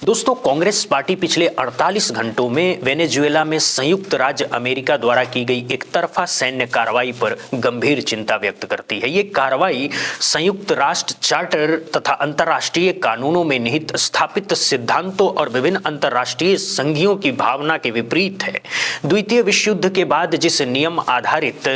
दोस्तों, कांग्रेस पार्टी पिछले 48 घंटों में वेनेजुएला में संयुक्त राज्य अमेरिका द्वारा की गई एकतरफा सैन्य कार्रवाई पर गंभीर चिंता व्यक्त करती है। ये कार्रवाई संयुक्त राष्ट्र चार्टर तथा अंतर्राष्ट्रीय कानूनों में निहित स्थापित सिद्धांतों और विभिन्न अंतर्राष्ट्रीय संधियों की भावना के विपरीत है। द्वितीय विश्व युद्ध के बाद जिस नियम आधारित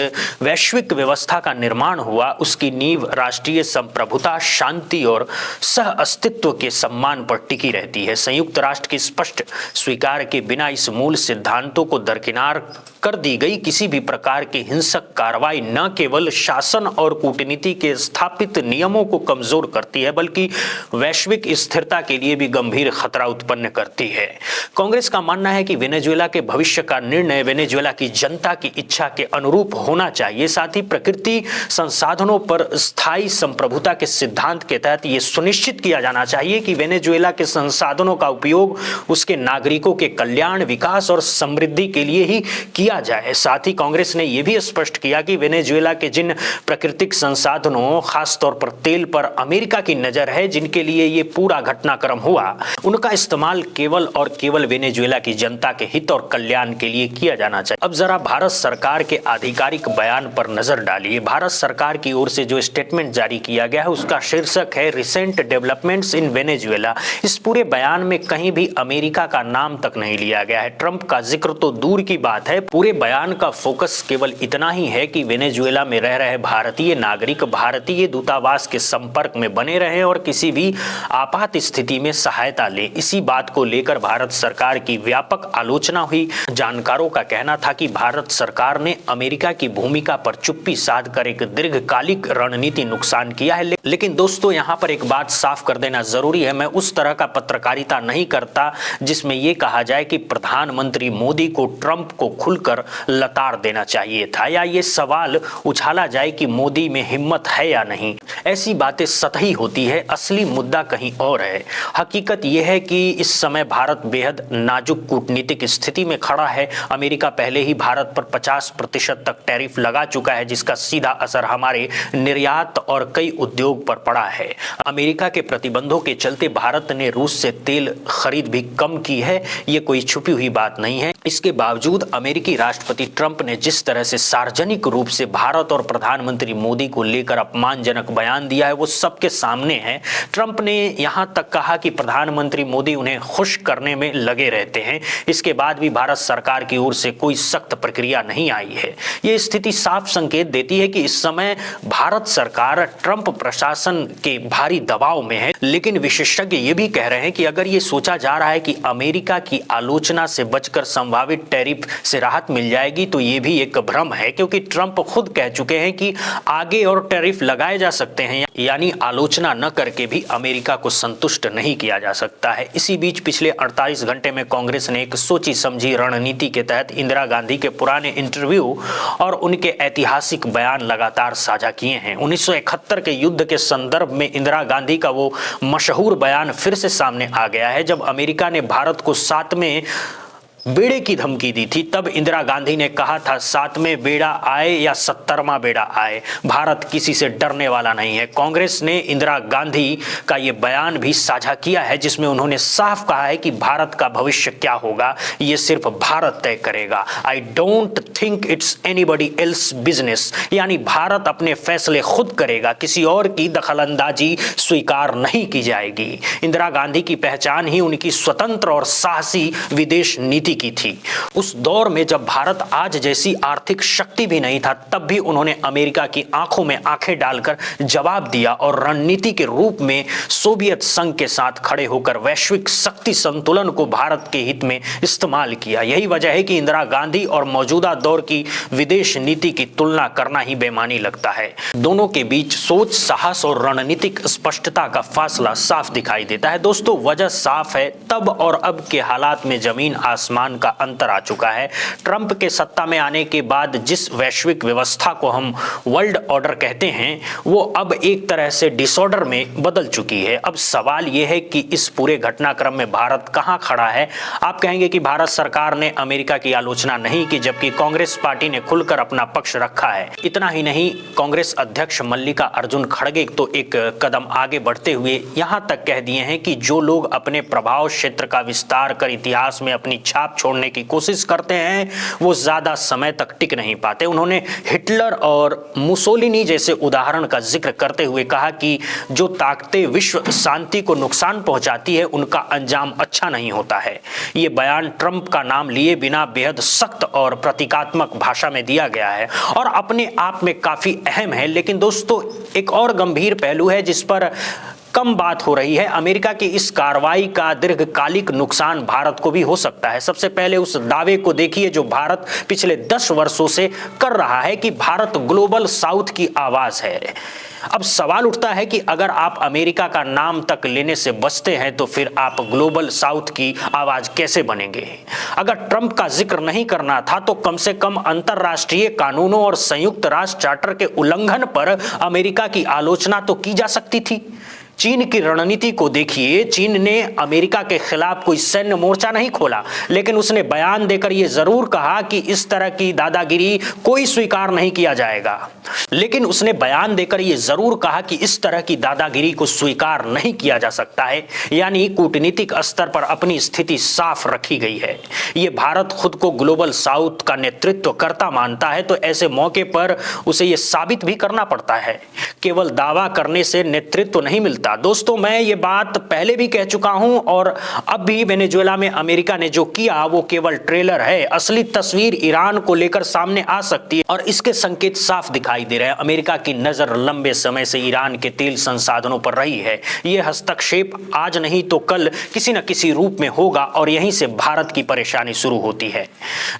वैश्विक व्यवस्था का निर्माण हुआ, उसकी नींव राष्ट्रीय संप्रभुता, शांति और सह अस्तित्व के सम्मान पर टिकी रहती है। संयुक्त राष्ट्र की स्पष्ट स्वीकार के बिना इस मूल सिद्धांतों को दरकिनार कर दी गई किसी भी प्रकार की हिंसक कार्रवाई न केवल शासन और कूटनीति के स्थापित नियमों को कमजोर करती है, बल्कि वैश्विक स्थिरता के लिए भी गंभीर खतरा उत्पन्न करती है। कांग्रेस का मानना है कि वेनेजुएला के भविष्य का निर्णय वेनेजुएला की जनता की इच्छा के अनुरूप होना चाहिए। साथ ही प्रकृति संसाधनों पर स्थायी संप्रभुता के सिद्धांत के तहत यह सुनिश्चित किया जाना चाहिए कि वेनेजुएला के संसाधनों का उपयोग उसके नागरिकों के कल्याण, विकास और समृद्धि के लिए ही किया जाए। साथ ही कांग्रेस ने यह भी स्पष्ट किया कि वेनेजुएला के जिन प्राकृतिक संसाधनों, खासतौर पर तेल पर अमेरिका की नजर है, जिनके लिए यह पूरा घटनाक्रम हुआ, उनका इस्तेमाल केवल और केवल वेनेजुएला की जनता के हित और कल्याण के लिए किया जाना चाहिए। अब जरा भारत सरकार के आधिकारिक बयान पर नजर डालिए। भारत सरकार की ओर से जो स्टेटमेंट जारी किया गया है, उसका शीर्षक है रिसेंट डेवलपमेंट्स इन वेनेजुएला। इस पूरे बयान में कहीं भी अमेरिका का नाम तक नहीं लिया गया है। ट्रंप का जिक्र तो दूर की बात है, पूरे बयान का फोकस केवल इतना ही है कि वेनेजुएला में रह रहे भारतीय नागरिक भारतीय दूतावास के संपर्क में बने रहें और किसी भी आपात स्थिति में सहायता लें। इसी बात को लेकर भारत सरकार की व्यापक आलोचना हुई। जानकारों का कहना था कि भारत सरकार ने अमेरिका की भूमिका पर चुप्पी साधकर एक दीर्घकालिक रणनीति नुकसान किया है। लेकिन दोस्तों, यहां पर एक बात साफ कर देना जरूरी है। मैं उस तरह का पत्रकारिता नहीं करता जिसमें यह कहा जाए कि प्रधानमंत्री मोदी को ट्रंप को खुलकर लताड़ देना चाहिए था, या ये सवाल उछाला जाए कि मोदी में हिम्मत है या नहीं। ऐसी बातें सतही होती है, असली मुद्दा कहीं और है। हकीकत यह है कि इस समय भारत बेहद नाजुक कूटनीतिक स्थिति में खड़ा है। अमेरिका पहले ही भारत पर 50% तक टैरिफ लगा चुका है, जिसका सीधा असर हमारे निर्यात और कई उद्योग पर पड़ा है। अमेरिका के प्रतिबंधों के चलते भारत ने रूस से तेल खरीद भी कम की है, ये कोई छुपी हुई बात नहीं है। इसके बावजूद अमेरिकी राष्ट्रपति ट्रंप ने जिस तरह से सार्वजनिक रूप से भारत और प्रधानमंत्री मोदी को लेकर अपमानजनक बयान दिया है, वो सबके सामने है। ट्रंप ने यहां तक कहा कि प्रधानमंत्री मोदी उन्हें खुश करने में लगे रहते हैं। इसके बाद भी भारत सरकार की ओर से कोई सख्त प्रक्रिया नहीं आई है। ये स्थिति साफ संकेत देती है कि इस समय भारत सरकार ट्रंप प्रशासन के भारी दबाव में है। लेकिन विशेषज्ञ ये भी कह रहे हैं कि अगर ये सोचा जा रहा है कि अमेरिका की आलोचना से बचकर संभावित टैरिफ से राहत मिल जाएगी, तो ये भी एक भ्रम है, क्योंकि ट्रंप खुद कह चुके हैं कि आगे और टैरिफ लगाए जा सकते हैं, यानी आलोचना न करके भी अमेरिका को संतुष्ट नहीं किया जा सकता है। इसी बीच पिछले 48 घंटे में कांग्रेस ने एक सोची समझी रणनीति के तहत इंदिरा गांधी के पुराने इंटरव्यू और उनके ऐतिहासिक बयान लगातार साझा किए हैं। 1971 के युद्ध के संदर्भ में इंदिरा गांधी का वो मशहूर बयान फिर से सामने आ गया है। जब अमेरिका ने भारत को 7वें बेड़े की धमकी दी थी, तब इंदिरा गांधी ने कहा था 7वें बेड़ा आए या 70वां बेड़ा आए, भारत किसी से डरने वाला नहीं है। कांग्रेस ने इंदिरा गांधी का ये बयान भी साझा किया है, जिसमें उन्होंने साफ कहा है कि भारत का भविष्य क्या होगा ये सिर्फ भारत तय करेगा। I don't think it's anybody else business, यानी भारत अपने फैसले खुद करेगा, किसी और की दखलंदाजी स्वीकार नहीं की जाएगी। इंदिरा गांधी की पहचान ही उनकी स्वतंत्र और साहसी विदेश नीति की थी। उस दौर में जब भारत आज जैसी आर्थिक शक्ति भी नहीं था, तब भी उन्होंने अमेरिका की आंखों में आंखें डालकर जवाब दिया और रणनीति के रूप में सोवियत संघ के साथ खड़े होकर वैश्विक शक्ति संतुलन को भारत के हित में इस्तेमाल किया। यही वजह है कि इंदिरा गांधी और मौजूदा दौर की विदेश नीति की तुलना करना ही बेमानी लगता है। दोनों के बीच सोच, साहस और रणनीतिक स्पष्टता का फासला साफ दिखाई देता है। दोस्तों, वजह साफ है, तब और अब के हालात में जमीन आसमान अनुमान का अंतर आ चुका है। ट्रंप के सत्ता में आने के बाद जिस वैश्विक व्यवस्था को हम वर्ल्ड ऑर्डर कहते हैं वो अब एक तरह से डिसऑर्डर में बदल चुकी है। अब सवाल यह है कि इस पूरे घटनाक्रम में भारत कहां खड़ा है। आप कहेंगे कि भारत सरकार ने अमेरिका की आलोचना नहीं की, जबकि कांग्रेस पार्टी ने खुलकर अपना पक्ष रखा है। इतना ही नहीं, कांग्रेस अध्यक्ष मल्लिका अर्जुन खड़गे तो एक कदम आगे बढ़ते हुए यहां तक कह दिए हैं कि जो लोग अपने प्रभाव क्षेत्र का विस्तार कर इतिहास में अपनी छाप छोड़ने की कोशिश करते हैं वो ज्यादा समय तक टिक नहीं पाते। उन्होंने हिटलर और मुसोलिनी जैसे उदाहरण का जिक्र करते हुए कहा कि जो ताकतें विश्व शांति को नुकसान पहुंचाती है उनका अंजाम अच्छा नहीं होता है। ये बयान ट्रंप का नाम लिए बिना बेहद सख्त और प्रतीकात्मक भाषा में दिया गया है और अपने आप में काफी अहम है। लेकिन दोस्तों, एक और गंभीर पहलू है जिस पर कम बात हो रही है। अमेरिका की इस कार्रवाई का दीर्घकालिक नुकसान भारत को भी हो सकता है। सबसे पहले उस दावे को देखिए जो भारत पिछले 10 वर्षों से कर रहा है कि भारत ग्लोबल साउथ की आवाज है। अब सवाल उठता है कि अगर आप अमेरिका का नाम तक लेने से बचते हैं तो फिर आप ग्लोबल साउथ की आवाज कैसे बनेंगे। अगर ट्रंप का जिक्र नहीं करना था तो कम से कम अंतरराष्ट्रीय कानूनों और संयुक्त राष्ट्र चार्टर के उल्लंघन पर अमेरिका की आलोचना तो की जा सकती थी। चीन की रणनीति को देखिए, चीन ने अमेरिका के खिलाफ कोई सैन्य मोर्चा नहीं खोला, लेकिन उसने बयान देकर यह जरूर कहा कि इस तरह की दादागिरी कोई स्वीकार नहीं किया जाएगा। लेकिन उसने बयान देकर यह जरूर कहा कि इस तरह की दादागिरी को स्वीकार नहीं किया जा सकता है, यानी कूटनीतिक स्तर पर अपनी स्थिति साफ रखी गई है। यह भारत खुद को ग्लोबल साउथ का नेतृत्व करता मानता है तो ऐसे मौके पर उसे यह साबित भी करना पड़ता है। केवल दावा करने से नेतृत्व नहीं मिलता। दोस्तों, मैं ये बात पहले भी कह चुका हूं और अब भी वेनेजुएला में अमेरिका ने जो किया वो केवल ट्रेलर है। असली तस्वीर ईरान को लेकर सामने आ सकती है और इसके संकेत साफ दिखाई दे रहे हैं। अमेरिका की नजर लंबे समय से ईरान के तेल संसाधनों पर रही है। यह हस्तक्षेप आज नहीं तो कल किसी न किसी रूप में होगा और यहीं से भारत की परेशानी शुरू होती है।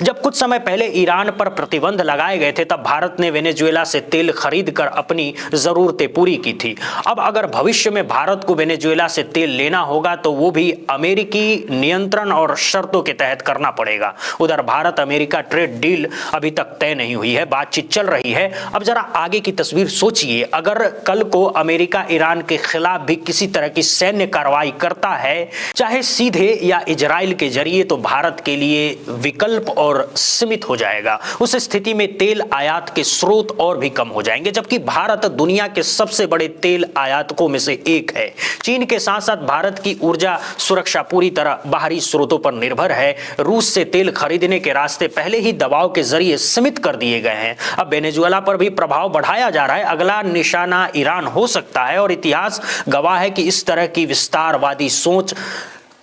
जब कुछ समय पहले ईरान पर प्रतिबंध लगाए गए थे तब भारत ने वेनेजुएला से तेल खरीद कर अपनी जरूरतें पूरी की थी। अब अगर भविष्य में भारत को वेनेजुएला से तेल लेना होगा तो वो भी अमेरिकी नियंत्रण और शर्तों के तहत करना पड़ेगा। उधर भारत अमेरिका ट्रेड डील अभी तक तय नहीं हुई है, बातचीत चल रही है। अब जरा आगे की तस्वीर सोचिए, अगर कल को अमेरिका ईरान के खिलाफ भी किसी तरह की सैन्य कार्रवाई करता है, चाहे सीधे या इजराइल के जरिए, तो भारत के लिए विकल्प और सीमित हो जाएगा। उस स्थिति में तेल आयात के स्रोत और भी कम हो जाएंगे, जबकि भारत दुनिया के सबसे बड़े तेल आयातकों में से एक है। चीन के साथ साथ भारत की ऊर्जा सुरक्षा पूरी तरह बाहरी स्रोतों पर निर्भर है। रूस से तेल खरीदने के रास्ते पहले ही दबाव के जरिए सीमित कर दिए गए हैं। अब वेनेजुएला पर भी प्रभाव बढ़ाया जा रहा है। अगला निशाना ईरान हो सकता है और इतिहास गवाह है कि इस तरह की विस्तारवादी सोच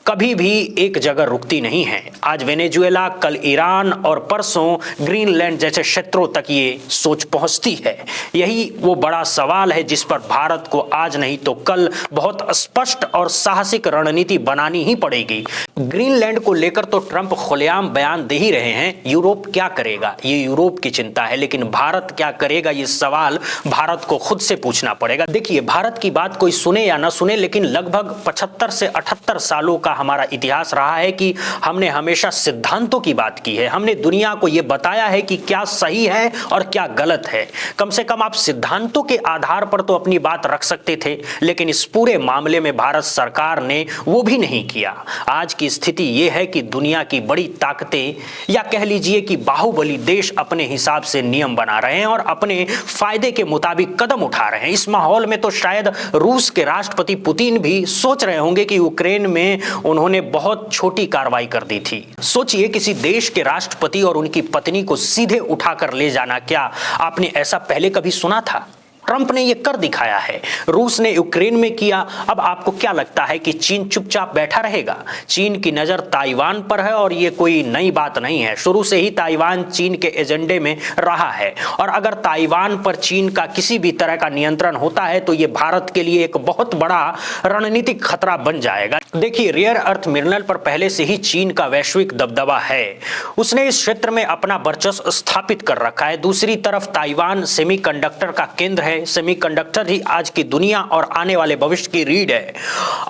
कभी भी एक जगह रुकती नहीं है। आज वेनेजुएला, कल ईरान और परसों ग्रीनलैंड जैसे क्षेत्रों तक ये सोच पहुंचती है। यही वो बड़ा सवाल है जिस पर भारत को आज नहीं तो कल बहुत स्पष्ट और साहसिक रणनीति बनानी ही पड़ेगी। ग्रीनलैंड को लेकर तो ट्रंप खुलेआम बयान दे ही रहे हैं। यूरोप क्या करेगा, ये यूरोप की चिंता है, लेकिन भारत क्या करेगा, ये सवाल भारत को खुद से पूछना पड़ेगा। देखिए, भारत की बात कोई सुने या ना सुने, लेकिन लगभग 75 से 78 सालों का हमारा इतिहास रहा है कि हमने हमेशा सिद्धांतों की बात की है। हमने दुनिया को यह बताया है कि क्या सही है और क्या गलत है। कम से कम आप सिद्धांतों के आधार पर तो अपनी बात रख सकते थे, लेकिन इस पूरे मामले में भारत सरकार ने वो भी नहीं किया। आज की स्थिति यह है कि दुनिया की बड़ी ताकतें या कह लीजिए कि बाहुबली देश अपने हिसाब से नियम बना रहे हैं और अपने फायदे के मुताबिक कदम उठा रहे हैं। इस माहौल में तो शायद रूस के राष्ट्रपति पुतिन भी सोच रहे होंगे कि यूक्रेन में उन्होंने बहुत छोटी कार्रवाई कर दी थी। सोचिए, किसी देश के राष्ट्रपति और उनकी पत्नी को सीधे उठाकर ले जाना, क्या आपने ऐसा पहले कभी सुना था? ट्रंप ने यह कर दिखाया है। रूस ने यूक्रेन में किया। अब आपको क्या लगता है कि चीन चुपचाप बैठा रहेगा? चीन की नजर ताइवान पर है और यह कोई नई बात नहीं है। शुरू से ही ताइवान चीन के एजेंडे में रहा है और अगर ताइवान पर चीन का किसी भी तरह का नियंत्रण होता है तो यह भारत के लिए एक बहुत बड़ा रणनीतिक खतरा बन जाएगा। देखिए, रेयर अर्थ मिनरल पर पहले से ही चीन का वैश्विक दबदबा है। उसने इस क्षेत्र में अपना वर्चस्व स्थापित कर रखा है। दूसरी तरफ ताइवान सेमीकंडक्टर का केंद्र है। है, सेमीकंडक्टर ही आज की दुनिया और आने वाले भविष्य की रीढ़ है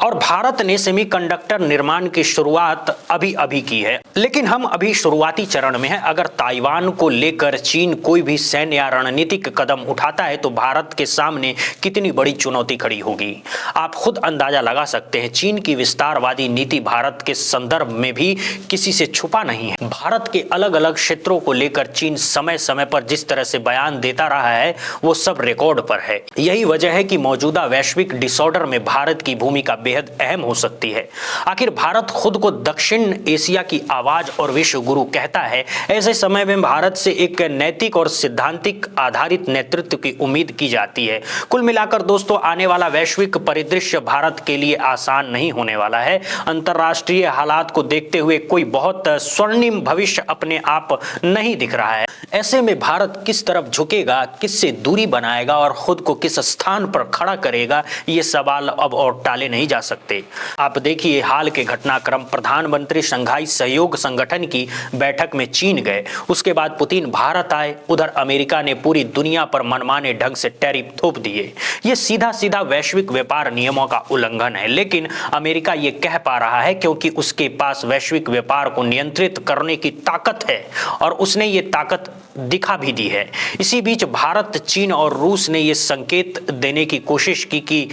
और भारत ने सेमीकंडक्टर निर्माण की शुरुआत अभी अभी की है। लेकिन हम अभी शुरुआती चरण में हैं। अगर ताइवान को लेकर चीन कोई भी सैन्य या रणनीतिक कदम उठाता है तो भारत के सामने कितनी बड़ी चुनौती खड़ी होगी, आप खुद अंदाजा लगा सकते हैं। चीन की विस्तारवादी नीति भारत के संदर्भ में भी किसी से छुपा नहीं है। भारत के अलग अलग क्षेत्रों को लेकर चीन समय समय पर जिस तरह से बयान देता रहा है वो सब रिकॉर्ड पर है। यही वजह है कि मौजूदा वैश्विक डिसऑर्डर में भारत की भूमिका बेहद अहम हो सकती है। आखिर भारत खुद को दक्षिण एशिया की आवाज और विश्व गुरु कहता है। ऐसे समय में भारत से एक नैतिक और सिद्धांतिक आधारित नेतृत्व की उम्मीद की जाती है। कुल मिलाकर दोस्तों, आने वाला वैश्विक परिदृश्य भारत के लिए आसान नहीं होने वाला है। अंतरराष्ट्रीय हालात को देखते हुए कोई बहुत स्वर्णिम भविष्य अपने आप नहीं दिख रहा है। ऐसे में भारत किस तरफ झुकेगा, किससे दूरी बनाएगा और खुद को किस स्थान पर खड़ा करेगा, ये सवाल अब और टाले नहीं जा सकते। आप देखिए हाल के घटनाक्रम। प्रधानमंत्री शंघाई सहयोग संगठन की बैठक में चीन गए, उसके बाद पुतिन भारत आए। उधर अमेरिका ने पूरी दुनिया पर मनमाने ढंग से टैरिफ थोप दिए। ये सीधा सीधा वैश्विक व्यापार नियमों का उल्लंघन है। लेकिन अमेरिका ये कह पा रहा है क्योंकि उसके पास वैश्विक व्यापार को नियंत्रित करने की ताकत है और उसने ये ताकत दिखा भी दी है। इसी बीच भारत, चीन और रूस ने ये संकेत देने की कोशिश की कि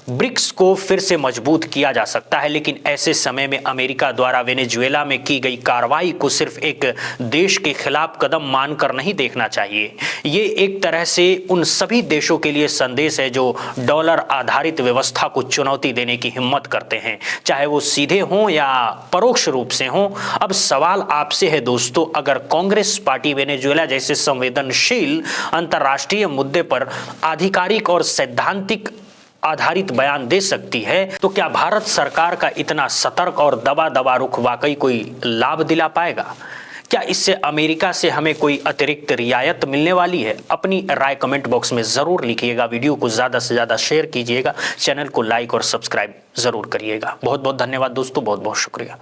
ब्रिक्स को फिर से मजबूत किया जा सकता है। लेकिन ऐसे समय में अमेरिका द्वारा वेनेजुएला में की गई कार्रवाई को सिर्फ एक देश के खिलाफ कदम मानकर नहीं देखना चाहिए। ये एक तरह से उन सभी देशों के लिए संदेश है जो डॉलर आधारित व्यवस्था को चुनौती देने की हिम्मत करते हैं, चाहे वो सीधे हों या परोक्ष रूप से हों। अब सवाल आपसे है दोस्तों, अगर कांग्रेस पार्टी वेनेजुएला जैसे संवेदनशील अंतर्राष्ट्रीय मुद्दे पर आधिकारिक और सैद्धांतिक आधारित बयान दे सकती है, तो क्या भारत सरकार का इतना सतर्क और दबा दबा रुख वाकई कोई लाभ दिला पाएगा? क्या इससे अमेरिका से हमें कोई अतिरिक्त रियायत मिलने वाली है? अपनी राय कमेंट बॉक्स में जरूर लिखिएगा। वीडियो को ज्यादा से ज्यादा शेयर कीजिएगा। चैनल को लाइक और सब्सक्राइब जरूर करिएगा। बहुत बहुत धन्यवाद दोस्तों, बहुत बहुत शुक्रिया।